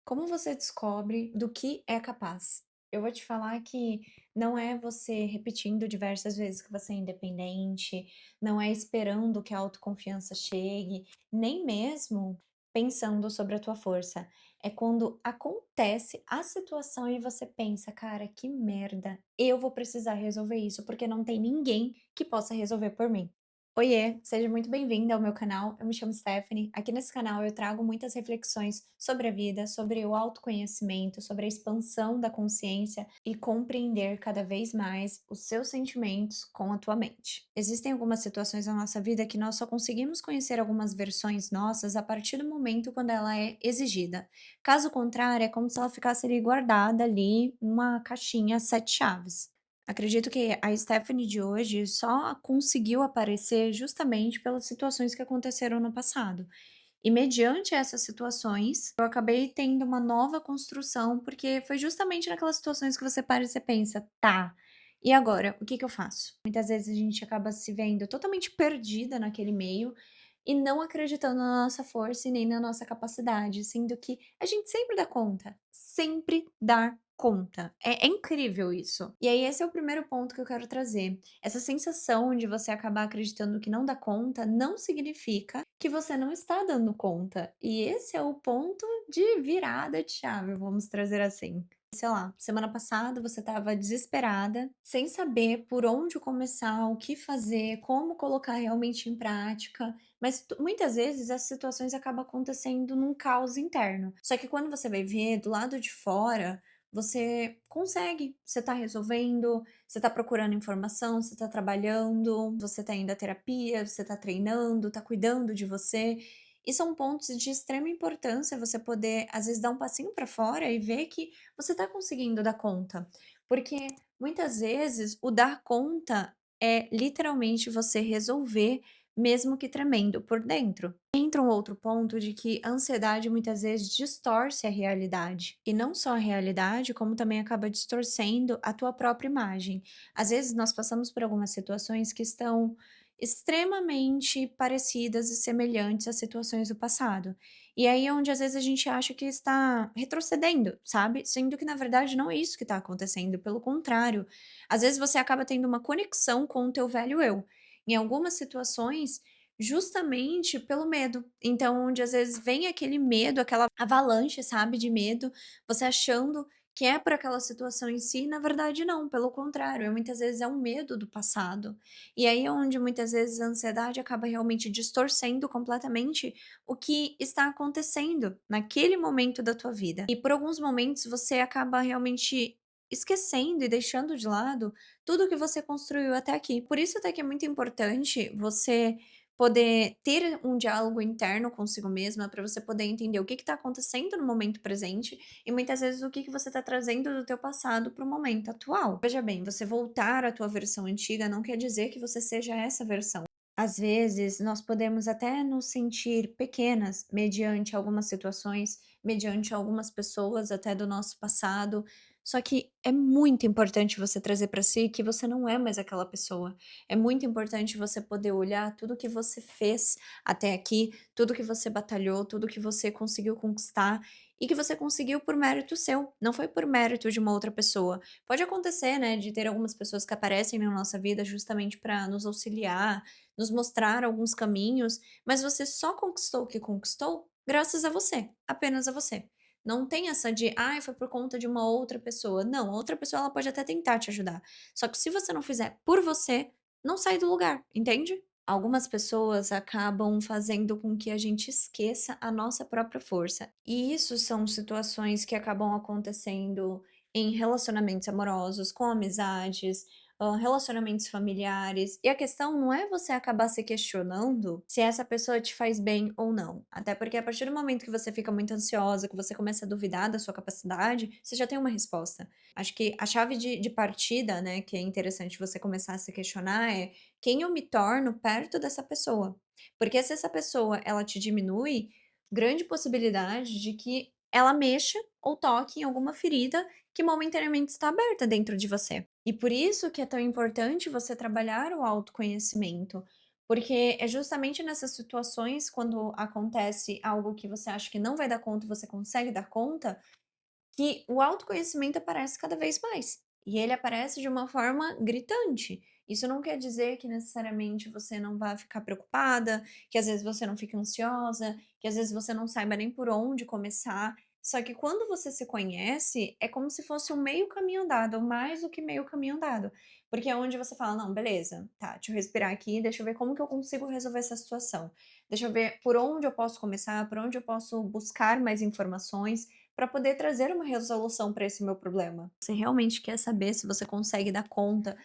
Como você descobre do que é capaz? Eu vou te falar que não é você repetindo diversas vezes que você é independente, não é esperando que a autoconfiança chegue, nem mesmo pensando sobre a tua força. É quando acontece a situação e você pensa, cara, que merda, eu vou precisar resolver isso, porque não tem ninguém que possa resolver por mim. Oiê, seja muito bem-vinda ao meu canal. Eu me chamo Stephanie. Aqui nesse canal eu trago muitas reflexões sobre a vida, sobre o autoconhecimento, sobre a expansão da consciência e compreender cada vez mais os seus sentimentos com a tua mente. Existem algumas situações na nossa vida que nós só conseguimos conhecer algumas versões nossas a partir do momento quando ela é exigida. Caso contrário, é como se ela ficasse ali guardada ali, uma caixinha sete chaves. Acredito que a Stephanie de hoje só conseguiu aparecer justamente pelas situações que aconteceram no passado. E mediante essas situações, eu acabei tendo uma nova construção, porque foi justamente naquelas situações que você para e você pensa, tá, e agora, o que que eu faço? Muitas vezes a gente acaba se vendo totalmente perdida naquele meio e não acreditando na nossa força e nem na nossa capacidade, sendo que a gente sempre dá conta, sempre dá conta. É incrível isso. E aí, esse é o primeiro ponto que eu quero trazer. Essa sensação de você acabar acreditando que não dá conta não significa que você não está dando conta. E esse é o ponto de virada de chave, vamos trazer assim. Sei lá, semana passada você estava desesperada, sem saber por onde começar, o que fazer, como colocar realmente em prática, mas muitas vezes as situações acabam acontecendo num caos interno. Só que quando você vai ver do lado de fora, você consegue, você tá resolvendo, você tá procurando informação, você tá trabalhando, você tá indo à terapia, você tá treinando, tá cuidando de você. E são pontos de extrema importância você poder, às vezes, dar um passinho para fora e ver que você tá conseguindo dar conta. Porque muitas vezes o dar conta é literalmente você resolver, mesmo que tremendo por dentro. Entra um outro ponto de que a ansiedade muitas vezes distorce a realidade. E não só a realidade, como também acaba distorcendo a tua própria imagem. Às vezes nós passamos por algumas situações que estão extremamente parecidas e semelhantes às situações do passado. E aí é onde às vezes a gente acha que está retrocedendo, sabe? Sendo que na verdade não é isso que está acontecendo, pelo contrário. Às vezes você acaba tendo uma conexão com o teu velho eu. Em algumas situações, justamente pelo medo. Então, onde às vezes vem aquele medo, aquela avalanche, sabe, de medo, você achando que é por aquela situação em si, na verdade não, pelo contrário, muitas vezes é um medo do passado. E aí é onde muitas vezes a ansiedade acaba realmente distorcendo completamente o que está acontecendo naquele momento da tua vida. E por alguns momentos você acaba realmente esquecendo e deixando de lado tudo que você construiu até aqui. Por isso até que é muito importante você poder ter um diálogo interno consigo mesma, para você poder entender o que está acontecendo no momento presente e muitas vezes o que que você está trazendo do teu passado para o momento atual. Veja bem, você voltar à tua versão antiga não quer dizer que você seja essa versão. Às vezes, nós podemos até nos sentir pequenas mediante algumas situações, mediante algumas pessoas até do nosso passado. Só que é muito importante você trazer para si que você não é mais aquela pessoa. É muito importante você poder olhar tudo que você fez até aqui, tudo que você batalhou, tudo que você conseguiu conquistar e que você conseguiu por mérito seu, não foi por mérito de uma outra pessoa. Pode acontecer, né, de ter algumas pessoas que aparecem na nossa vida justamente para nos auxiliar, nos mostrar alguns caminhos, mas você só conquistou o que conquistou graças a você, apenas a você. Não tem essa de, ai, foi por conta de uma outra pessoa. Não, a outra pessoa ela pode até tentar te ajudar. Só que se você não fizer por você, não sai do lugar, entende? Algumas pessoas acabam fazendo com que a gente esqueça a nossa própria força. E isso são situações que acabam acontecendo em relacionamentos amorosos, com amizades, relacionamentos familiares. E a questão não é você acabar se questionando se essa pessoa te faz bem ou não. Até porque a partir do momento que você fica muito ansiosa, que você começa a duvidar da sua capacidade, você já tem uma resposta. Acho que a chave de partida, né, que é interessante você começar a se questionar é quem eu me torno perto dessa pessoa. Porque se essa pessoa ela te diminui, grande possibilidade de que ela mexa ou toque em alguma ferida que momentaneamente está aberta dentro de você. E por isso que é tão importante você trabalhar o autoconhecimento, Porque é justamente nessas situações, quando acontece algo que você acha que não vai dar conta e você consegue dar conta, que o autoconhecimento aparece cada vez mais. E ele aparece de uma forma gritante. Isso não quer dizer que necessariamente você não vá ficar preocupada, que às vezes você não fique ansiosa, que às vezes você não saiba nem por onde começar. Só que quando você se conhece, é como se fosse um meio caminho andado, ou mais do que meio caminho andado. Porque é onde você fala: não, beleza, tá, deixa eu respirar aqui, deixa eu ver como que eu consigo resolver essa situação. Deixa eu ver por onde eu posso começar, por onde eu posso buscar mais informações para poder trazer uma resolução para esse meu problema. Você realmente quer saber se você consegue dar conta,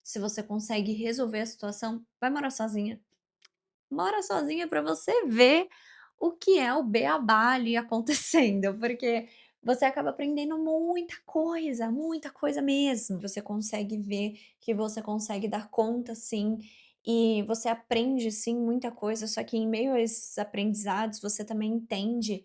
se você consegue resolver a situação, vai morar sozinha. Mora sozinha para você ver o que é o beabá ali acontecendo, porque você acaba aprendendo muita coisa mesmo. Você consegue ver que você consegue dar conta sim, e você aprende sim muita coisa, só que em meio a esses aprendizados você também entende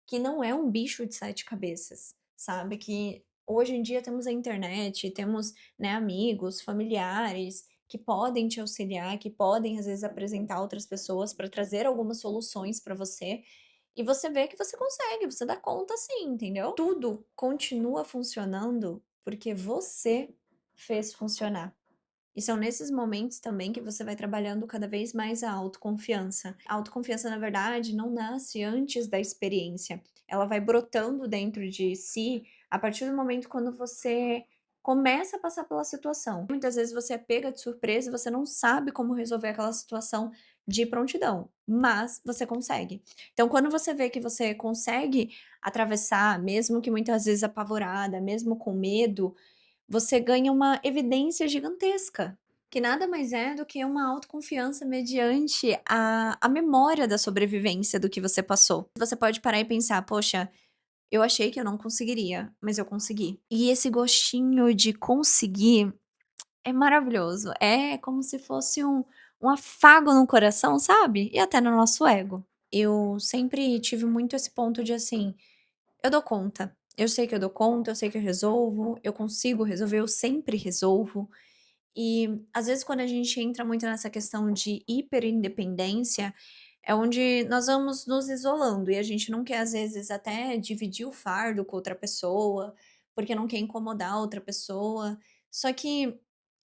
que não é um bicho de 7 cabeças, sabe, que hoje em dia temos a internet, temos, né, amigos, familiares que podem te auxiliar, que podem às vezes apresentar outras pessoas para trazer algumas soluções para você, e você vê que você consegue, você dá conta sim, entendeu? Tudo continua funcionando porque você fez funcionar. E são nesses momentos também que você vai trabalhando cada vez mais a autoconfiança. A autoconfiança, na verdade, não nasce antes da experiência. Ela vai brotando dentro de si a partir do momento quando você começa a passar pela situação. Muitas vezes você é pega de surpresa e você não sabe como resolver aquela situação de prontidão, mas você consegue. Então, quando você vê que você consegue atravessar, mesmo que muitas vezes apavorada, mesmo com medo, você ganha uma evidência gigantesca, que nada mais é do que uma autoconfiança mediante a memória da sobrevivência do que você passou. Você pode parar e pensar: "Poxa, eu achei que eu não conseguiria, mas eu consegui". E esse gostinho de conseguir é maravilhoso, é como se fosse um afago no coração, sabe, e até no nosso ego. Eu sempre tive muito esse ponto de assim: eu dou conta. Eu sei que eu dou conta, eu sei que eu resolvo, eu consigo resolver, eu sempre resolvo. E às vezes quando a gente entra muito nessa questão de hiperindependência, é onde nós vamos nos isolando e a gente não quer às vezes até dividir o fardo com outra pessoa, porque não quer incomodar outra pessoa. Só que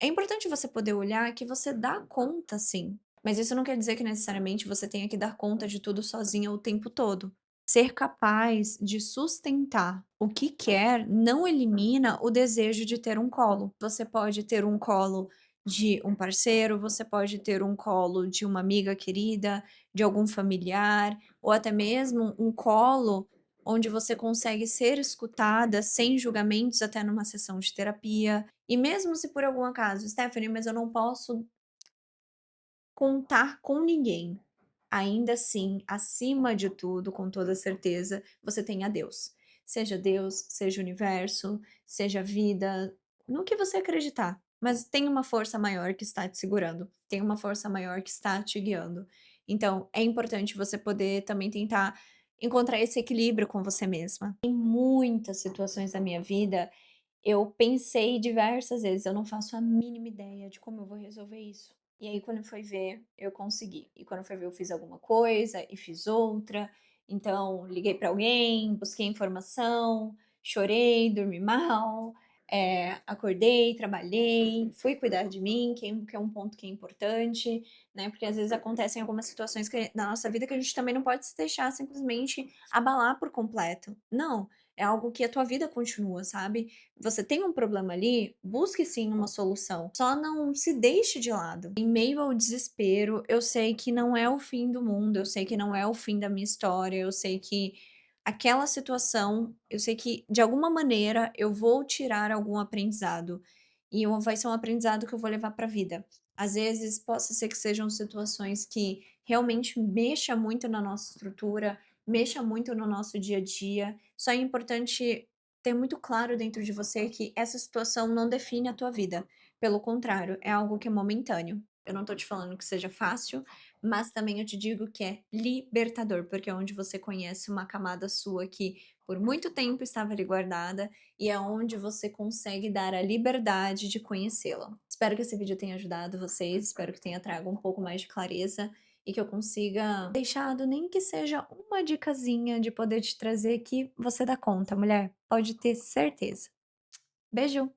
é importante você poder olhar que você dá conta sim, mas isso não quer dizer que necessariamente você tenha que dar conta de tudo sozinha o tempo todo. Ser capaz de sustentar o que quer não elimina o desejo de ter um colo. Você pode ter um colo de um parceiro, você pode ter um colo de uma amiga querida, de algum familiar, ou até mesmo um colo onde você consegue ser escutada sem julgamentos, até numa sessão de terapia. E mesmo se por algum acaso, Stephanie, mas eu não posso contar com ninguém. Ainda assim, acima de tudo, com toda certeza, você tem a Deus. Seja Deus, seja o universo, seja a vida, no que você acreditar. Mas tem uma força maior que está te segurando, tem uma força maior que está te guiando. Então, é importante você poder também tentar encontrar esse equilíbrio com você mesma. Em muitas situações da minha vida, eu pensei diversas vezes, eu não faço a mínima ideia de como eu vou resolver isso. E aí quando foi ver, eu consegui. E quando foi ver, eu fiz alguma coisa e fiz outra. Então, liguei para alguém, busquei informação, chorei, dormi mal, acordei, trabalhei, fui cuidar de mim, que é um ponto que é importante, né? Porque às vezes acontecem algumas situações na nossa vida que a gente também não pode se deixar simplesmente abalar por completo. Não, é algo que a tua vida continua, sabe? Você tem um problema ali, busque sim uma solução. Só não se deixe de lado. Em meio ao desespero, eu sei que não é o fim do mundo, eu sei que não é o fim da minha história, eu sei que aquela situação, eu sei que de alguma maneira eu vou tirar algum aprendizado. E vai ser um aprendizado que eu vou levar para a vida. Às vezes, possa ser que sejam situações que realmente mexa muito na nossa estrutura, mexa muito no nosso dia a dia. Só é importante ter muito claro dentro de você que essa situação não define a tua vida. Pelo contrário, é algo que é momentâneo. Eu não tô te falando que seja fácil, mas também eu te digo que é libertador, porque é onde você conhece uma camada sua que por muito tempo estava ali guardada e é onde você consegue dar a liberdade de conhecê-la. Espero que esse vídeo tenha ajudado vocês, espero que tenha trago um pouco mais de clareza e que eu consiga deixado nem que seja uma dicasinha de poder te trazer que você dá conta, mulher, pode ter certeza. Beijo.